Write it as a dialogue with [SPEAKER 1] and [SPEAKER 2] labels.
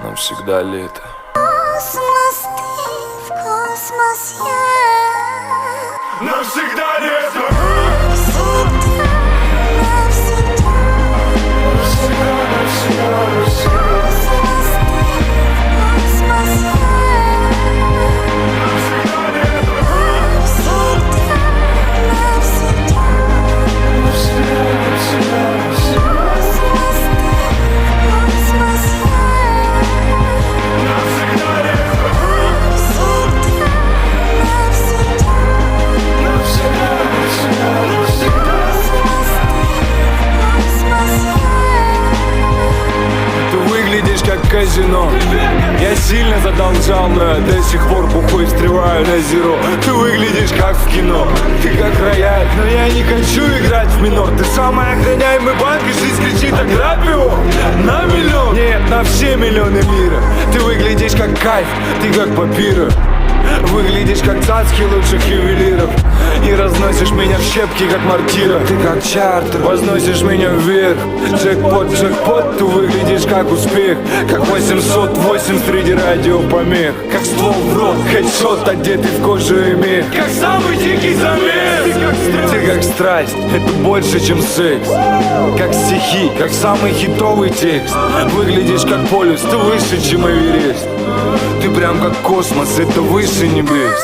[SPEAKER 1] Нам всегда лето.
[SPEAKER 2] Космос ты, в космос я.
[SPEAKER 1] Нам всегда лето.
[SPEAKER 2] Навсегда, навсегда.
[SPEAKER 1] Навсегда, навсегда, навсегда.
[SPEAKER 2] Космос ты, в космос я.
[SPEAKER 1] Нам всегда лето.
[SPEAKER 2] Навсегда, навсегда.
[SPEAKER 1] Навсегда, навсегда, навсегда.
[SPEAKER 2] Космос ты, в космос я.
[SPEAKER 1] Нам всегда лето.
[SPEAKER 2] Навсегда, навсегда.
[SPEAKER 1] Навсегда, навсегда, навсегда.
[SPEAKER 2] Космос ты, в космос я.
[SPEAKER 3] Ты выглядишь как казино. Я сильно задолжал, но я до сих пор бухой встреваю на зеро. Ты выглядишь как в кино. Ты как рояль, но я не хочу играть в минор. Ты самый охраняемый банк, и жизнь кричит: ограбь его на миллион. Нет, на все миллионы мира. Ты выглядишь как кайф, ты как папира. Выглядишь как цацки лучших ювелиров. И разносишь меня в щепки, как мортира. Ты как чартер, возносишь меня вверх. Джекпот, джекпот, ты выглядишь как успех. Как 808 среди радиопомех. Как ствол в рот, хедшот, одетый в кожу и мех. Как самый дикий замес. Ты как страсть, это больше, чем секс. Как стихи, как самый хитовый текст. Выглядишь как полюс, ты выше, чем Эверест. Ты прям как космос, это выше небес.